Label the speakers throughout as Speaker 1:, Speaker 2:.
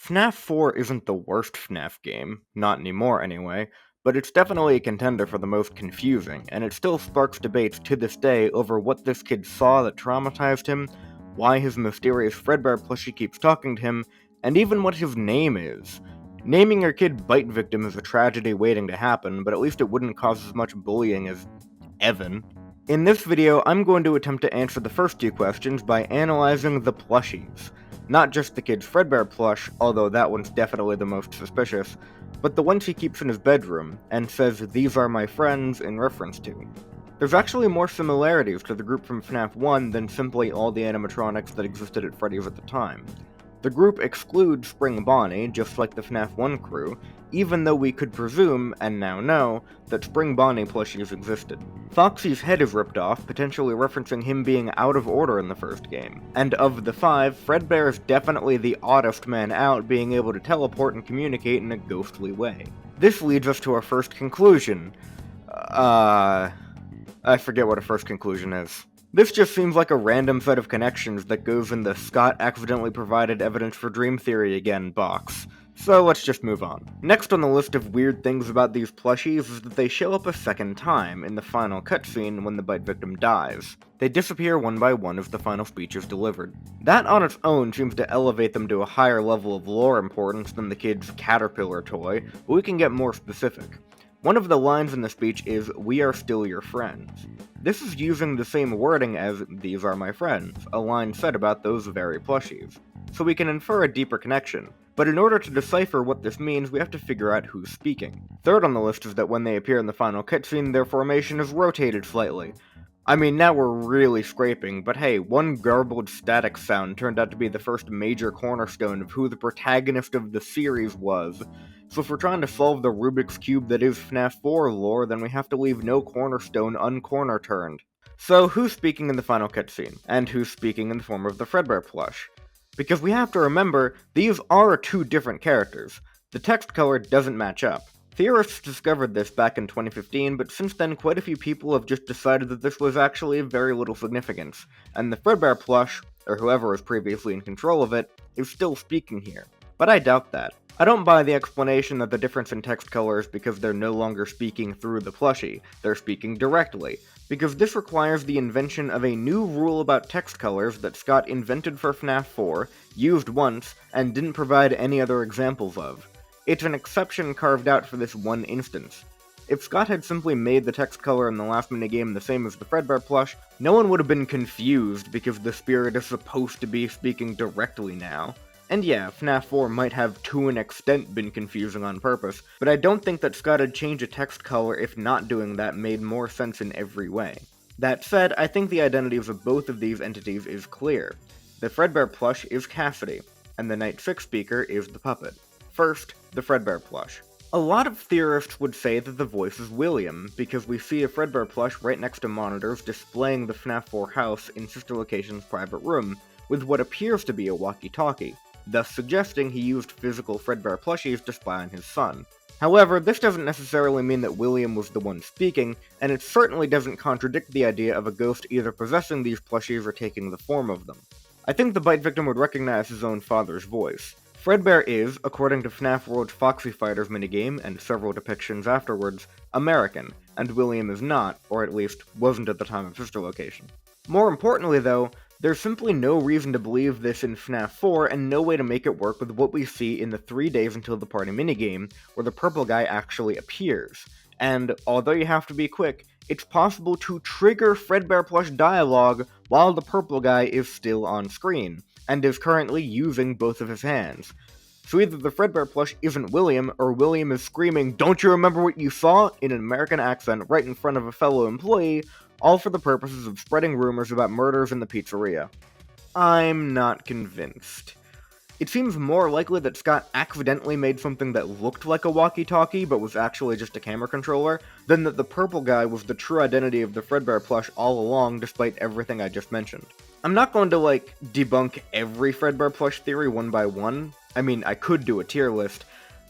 Speaker 1: FNaF 4 isn't the worst FNaF game, not anymore anyway, but it's definitely a contender for the most confusing, and it still sparks debates to this day over what this kid saw that traumatized him, why his mysterious Fredbear plushie keeps talking to him, and even what his name is. Naming your kid Bite Victim is a tragedy waiting to happen, but at least it wouldn't cause as much bullying as Evan. In this video, I'm going to attempt to answer the first two questions by analyzing the plushies. Not just the kid's Fredbear plush, although that one's definitely the most suspicious, but the ones he keeps in his bedroom, and says, "These are my friends," in reference to. There's actually more similarities to the group from FNaF 1 than simply all the animatronics that existed at Freddy's at the time. The group excludes Spring Bonnie, just like the FNaF 1 crew, even though we could presume, and now know, that Spring Bonnie plushies existed. Foxy's head is ripped off, potentially referencing him being out of order in the first game. And of the five, Fredbear is definitely the oddest man out, being able to teleport and communicate in a ghostly way. This leads us to our first conclusion. I forget what a first conclusion is. This just seems like a random set of connections that goes in the "Scott accidentally provided evidence for dream theory again" box. So let's just move on. Next on the list of weird things about these plushies is that they show up a second time in the final cutscene when the Bite Victim dies. They disappear one by one as the final speech is delivered. That on its own seems to elevate them to a higher level of lore importance than the kid's caterpillar toy, but we can get more specific. One of the lines in the speech is, "We are still your friends." This is using the same wording as "These are my friends," a line said about those very plushies. So we can infer a deeper connection, but in order to decipher what this means, we have to figure out who's speaking. Third on the list is that when they appear in the final cutscene, their formation is rotated slightly. I mean, now we're really scraping, but hey, one garbled static sound turned out to be the first major cornerstone of who the protagonist of the series was. So if we're trying to solve the Rubik's Cube that is FNaF 4 lore, then we have to leave no cornerstone uncorner-turned. So who's speaking in the final cutscene? And who's speaking in the form of the Fredbear plush? Because we have to remember, these are two different characters. The text color doesn't match up. Theorists discovered this back in 2015, but since then quite a few people have just decided that this was actually of very little significance, and the Fredbear plush, or whoever was previously in control of it, is still speaking here. But I doubt that. I don't buy the explanation that the difference in text color is because they're no longer speaking through the plushie, they're speaking directly, because this requires the invention of a new rule about text colors that Scott invented for FNaF 4, used once, and didn't provide any other examples of. It's an exception carved out for this one instance. If Scott had simply made the text color in the last minigame the same as the Fredbear plush, no one would have been confused because the spirit is supposed to be speaking directly now. And yeah, FNaF 4 might have to an extent been confusing on purpose, but I don't think that Scott had changed a text color if not doing that made more sense in every way. That said, I think the identities of both of these entities is clear. The Fredbear plush is Cassidy, and the Night 6 speaker is the puppet. First, the Fredbear plush. A lot of theorists would say that the voice is William, because we see a Fredbear plush right next to monitors displaying the FNaF 4 house in Sister Location's private room, with what appears to be a walkie-talkie, thus suggesting he used physical Fredbear plushies to spy on his son. However, this doesn't necessarily mean that William was the one speaking, and it certainly doesn't contradict the idea of a ghost either possessing these plushies or taking the form of them. I think the Bite Victim would recognize his own father's voice. Fredbear is, according to FNaF World's Foxy Fighters minigame and several depictions afterwards, American, and William is not, or at least wasn't at the time of Sister Location. More importantly though, there's simply no reason to believe this in FNaF 4 and no way to make it work with what we see in the 3 days until the party minigame, where the purple guy actually appears. And, although you have to be quick, it's possible to trigger Fredbear plush dialogue while the purple guy is still on screen, and is currently using both of his hands. So either the Fredbear plush isn't William, or William is screaming, "Don't you remember what you saw?" in an American accent right in front of a fellow employee, all for the purposes of spreading rumors about murders in the pizzeria. I'm not convinced. It seems more likely that Scott accidentally made something that looked like a walkie-talkie but was actually just a camera controller, than that the purple guy was the true identity of the Fredbear plush all along despite everything I just mentioned. I'm not going to, debunk every Fredbear plush theory one by one. I mean, I could do a tier list,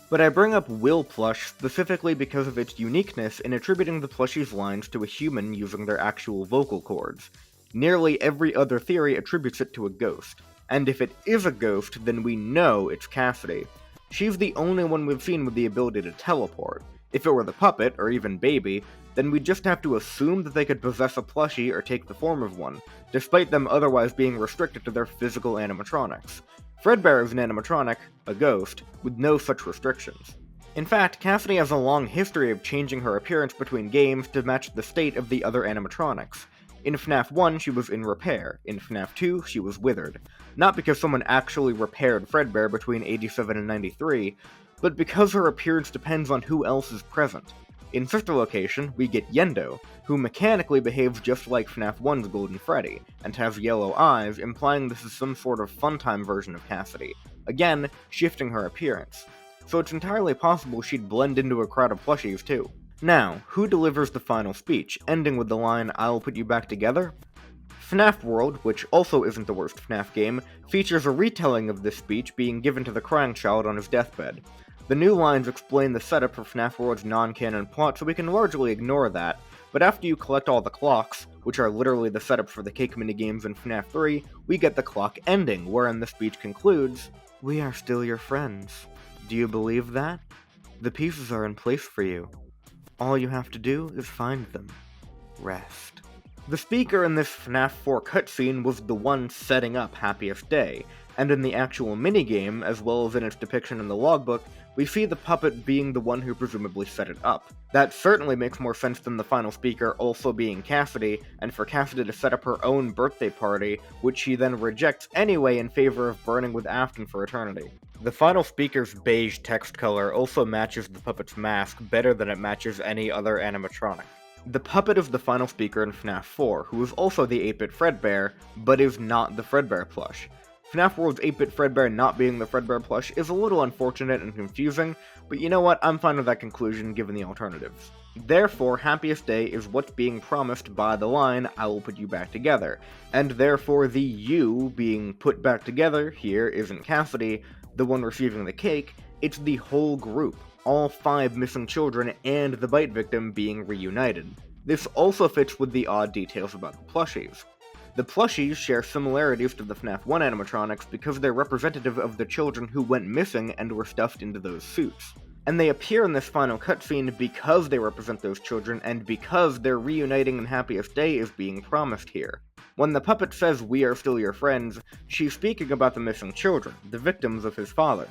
Speaker 1: but I bring up Will plush specifically because of its uniqueness in attributing the plushie's lines to a human using their actual vocal cords. Nearly every other theory attributes it to a ghost. and if it is a ghost, then we know it's Cassidy. She's the only one we've seen with the ability to teleport. If it were the puppet, or even Baby, then we'd just have to assume that they could possess a plushie or take the form of one, despite them otherwise being restricted to their physical animatronics. Fredbear is an animatronic, a ghost, with no such restrictions. In fact, Cassidy has a long history of changing her appearance between games to match the state of the other animatronics. In FNaF 1, she was in repair. In FNaF 2, she was withered. Not because someone actually repaired Fredbear between 87 and 93, but because her appearance depends on who else is present. In Sister Location, we get Yendo, who mechanically behaves just like FNaF 1's Golden Freddy, and has yellow eyes, implying this is some sort of funtime version of Cassidy, again, shifting her appearance. So it's entirely possible she'd blend into a crowd of plushies too. Now, who delivers the final speech, ending with the line, "I'll put you back together"? FNaF World, which also isn't the worst FNaF game, features a retelling of this speech being given to the crying child on his deathbed. The new lines explain the setup for FNaF World's non-canon plot, so we can largely ignore that, but after you collect all the clocks, which are literally the setup for the cake minigames in FNaF 3, we get the clock ending, wherein the speech concludes, "We are still your friends. Do you believe that? The pieces are in place for you. All you have to do is find them. Rest." The speaker in this FNaF 4 cutscene was the one setting up Happiest Day, and in the actual minigame, as well as in its depiction in the logbook, we see the puppet being the one who presumably set it up. That certainly makes more sense than the final speaker also being Cassidy, and for Cassidy to set up her own birthday party, which she then rejects anyway in favor of burning with Afton for eternity. The final speaker's beige text color also matches the puppet's mask better than it matches any other animatronic. The puppet is the final speaker in FNaF 4, who is also the 8-bit Fredbear, but is not the Fredbear plush. FNaF World's 8-bit Fredbear not being the Fredbear plush is a little unfortunate and confusing, but you know what, I'm fine with that conclusion given the alternatives. Therefore, Happiest Day is what's being promised by the line, "I will put you back together," and therefore the "you" being put back together here isn't Cassidy, the one receiving the cake, it's the whole group, all 5 missing children and the bite victim being reunited. This also fits with the odd details about the plushies. The plushies share similarities to the FNaF 1 animatronics because they're representative of the children who went missing and were stuffed into those suits. And they appear in this final cutscene because they represent those children and because their reuniting in Happiest Day is being promised here. When the puppet says, "We are still your friends," she's speaking about the missing children, the victims of his father.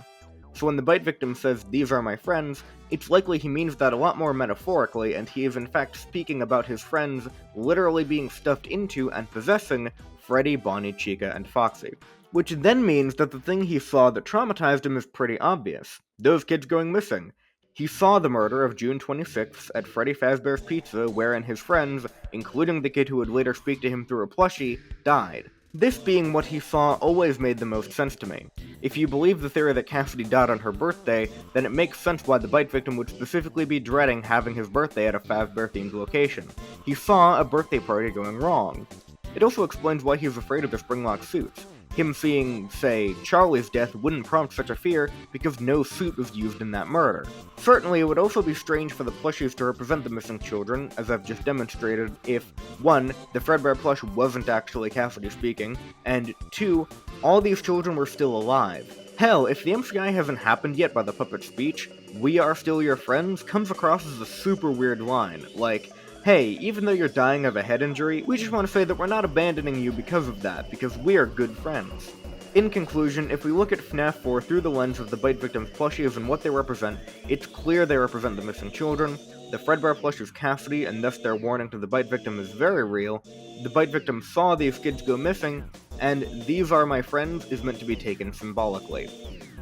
Speaker 1: So when the bite victim says, "These are my friends," it's likely he means that a lot more metaphorically, and he is in fact speaking about his friends literally being stuffed into and possessing Freddy, Bonnie, Chica, and Foxy. Which then means that the thing he saw that traumatized him is pretty obvious. Those kids going missing. He saw the murder of June 26th at Freddy Fazbear's Pizza, wherein his friends, including the kid who would later speak to him through a plushie, died. This being what he saw always made the most sense to me. If you believe the theory that Cassidy died on her birthday, then it makes sense why the bite victim would specifically be dreading having his birthday at a Fazbear-themed location. He saw a birthday party going wrong. It also explains why he's afraid of the Springlock suits. Him seeing, say, Charlie's death wouldn't prompt such a fear because no suit was used in that murder. Certainly, it would also be strange for the plushies to represent the missing children, as I've just demonstrated, if 1. The Fredbear plush wasn't actually Cassidy speaking, and 2. All these children were still alive. Hell, if the MCI hasn't happened yet by the puppet's speech, "We are still your friends" comes across as a super weird line, like, "Hey, even though you're dying of a head injury, we just want to say that we're not abandoning you because of that, because we're good friends." In conclusion, if we look at FNaF 4 through the lens of the bite victim's plushies and what they represent, it's clear they represent the missing children. The Fredbear plush is Cassidy, and thus their warning to the bite victim is very real. The bite victim saw these kids go missing, and "these are my friends" is meant to be taken symbolically.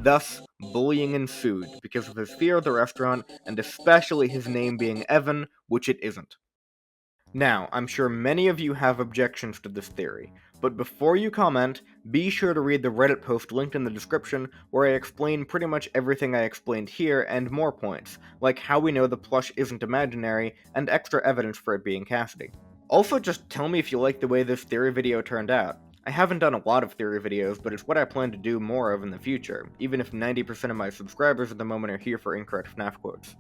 Speaker 1: Thus, bullying ensued because of his fear of the restaurant, and especially his name being Evan, which it isn't. Now, I'm sure many of you have objections to this theory, but before you comment, be sure to read the Reddit post linked in the description where I explain pretty much everything I explained here and more points, like how we know the plush isn't imaginary, and extra evidence for it being Cassidy. Also, just tell me if you like the way this theory video turned out. I haven't done a lot of theory videos, but it's what I plan to do more of in the future, even if 90% of my subscribers at the moment are here for incorrect FNAF quotes.